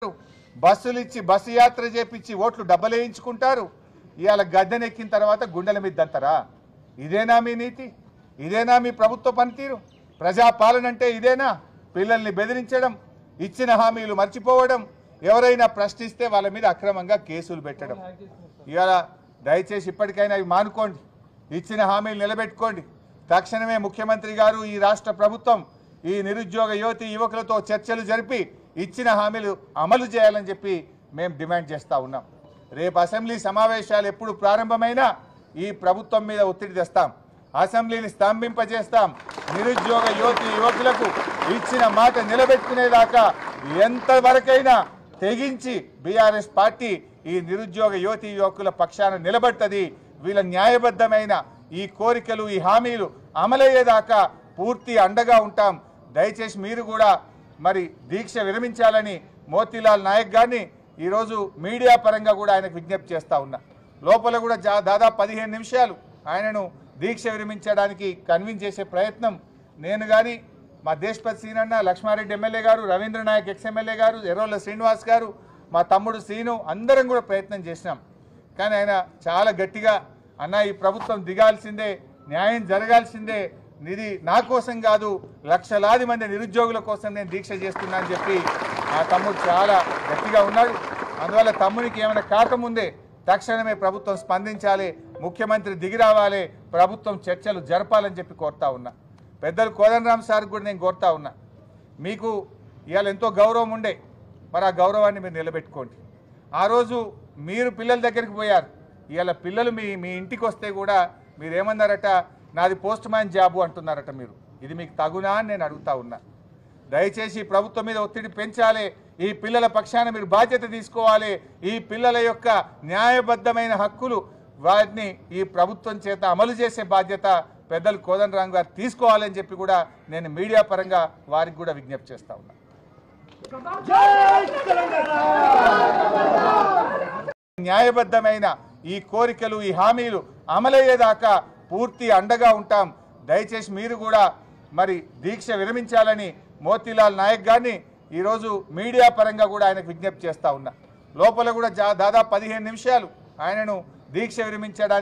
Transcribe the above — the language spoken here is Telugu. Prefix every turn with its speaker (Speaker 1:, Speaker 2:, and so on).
Speaker 1: బస్సులు ఇచ్చి బస్సు యాత్ర చేపించి ఓట్లు డబ్బలేయించుకుంటారు. ఇవాళ గద్దెనెక్కిన తర్వాత గుండెల మీద దంతరా? ఇదేనా మీ నీతి? ఇదేనా మీ ప్రభుత్వ పనితీరు? ప్రజాపాలన అంటే ఇదేనా? పిల్లల్ని బెదిరించడం, ఇచ్చిన హామీలు మర్చిపోవడం, ఎవరైనా ప్రశ్నిస్తే వాళ్ళ మీద అక్రమంగా కేసులు పెట్టడం. ఇవాళ దయచేసి ఇప్పటికైనా ఇవి మానుకోండి, ఇచ్చిన హామీలు నిలబెట్టుకోండి. తక్షణమే ముఖ్యమంత్రి గారు, ఈ రాష్ట్ర ప్రభుత్వం ఈ నిరుద్యోగ యువతి యువకులతో చర్చలు జరిపి ఇచ్చిన హామీలు అమలు చేయాలని చెప్పి మేము డిమాండ్ చేస్తూ ఉన్నాం. రేపు అసెంబ్లీ సమావేశాలు ఎప్పుడు ప్రారంభమైనా ఈ ప్రభుత్వం మీద ఒత్తిడి తెస్తాం, అసెంబ్లీని స్తంభింపజేస్తాం. నిరుద్యోగ యువతి యువకులకు ఇచ్చిన మాట నిలబెట్టుకునేదాకా ఎంతవరకైనా తెగించి బీఆర్ఎస్ పార్టీ ఈ నిరుద్యోగ యువతి యువకుల పక్షాన నిలబడుతుంది. వీళ్ళ న్యాయబద్ధమైన ఈ కోరికలు, ఈ హామీలు అమలయ్యేదాకా పూర్తి అండగా ఉంటాం. దయచేసి మీరు కూడా మరి దీక్ష విరమించాలని మోతీలాల్ నాయక్ గారిని ఈరోజు మీడియా పరంగా కూడా ఆయనకు విజ్ఞప్తి చేస్తూ ఉన్నా. లోపల కూడా దాదాపు 15 నిమిషాలు ఆయనను దీక్ష విరమించడానికి కన్విన్స్ చేసే ప్రయత్నం నేను కానీ, మా దేశపతి సీనన్న, లక్ష్మారెడ్డి ఎమ్మెల్యే గారు, రవీంద్ర నాయక్ ఎక్స్ఎమ్మెల్యే గారు, ఎర్రోళ్ళ శ్రీనివాస్ గారు, మా తమ్ముడు సీను అందరం కూడా ప్రయత్నం చేసినాం. కానీ ఆయన చాలా గట్టిగా, అన్న ఈ ప్రభుత్వం దిగాల్సిందే, న్యాయం జరగాల్సిందే, ఇది నా కోసం కాదు, లక్షలాది మంది నిరుద్యోగుల కోసం నేను దీక్ష చేస్తున్నా అని చెప్పి ఆ తమ్ముడు చాలా గట్టిగా ఉన్నాడు. అందువల్ల తమ్మునికి ఏమైనా కాకముందే తక్షణమే ప్రభుత్వం స్పందించాలి, ముఖ్యమంత్రి దిగి రావాలి, ప్రభుత్వం చర్చలు జరపాలని చెప్పి కోరుతా ఉన్నా. పెద్దలు కోదండరామ్ సార్ కూడా నేను కోరుతా ఉన్నా, మీకు ఇవాళ ఎంతో గౌరవం ఉండే, మరి ఆ గౌరవాన్ని మీరు నిలబెట్టుకోండి. ఆ రోజు మీరు పిల్లల దగ్గరికి పోయారు, ఇవాళ పిల్లలు మీ ఇంటికి వస్తే కూడా మీరు ఏమన్నారట, నాది పోస్ట్ మ్యాన్ జాబు అంటున్నారట. మీరు ఇది మీకు తగునా అని నేను అడుగుతా ఉన్నా. దయచేసి ప్రభుత్వం మీద ఒత్తిడి పెంచాలి, ఈ పిల్లల పక్షాన మీరు బాధ్యత తీసుకోవాలి. ఈ పిల్లల యొక్క న్యాయబద్ధమైన హక్కులు వాటిని ఈ ప్రభుత్వం చేత అమలు చేసే బాధ్యత పెద్దలు కోదండరామ్ గారు తీసుకోవాలని చెప్పి కూడా నేను మీడియా పరంగా వారికి కూడా విజ్ఞప్తి చేస్తా ఉన్నా. న్యాయబద్ధమైన ఈ కోరికలు, ఈ హామీలు అమలయ్యేదాకా పూర్తి అండగా ఉంటాం. దయచేసి మీరు కూడా మరి దీక్ష విరమించాలని మోతీలాల్ నాయక్ గారిని ఈరోజు మీడియా పరంగా కూడా ఆయనకు విజ్ఞప్తి చేస్తూ ఉన్నా. లోపల కూడా దాదాపు 15 నిమిషాలు ఆయనను దీక్ష విరమించడానికి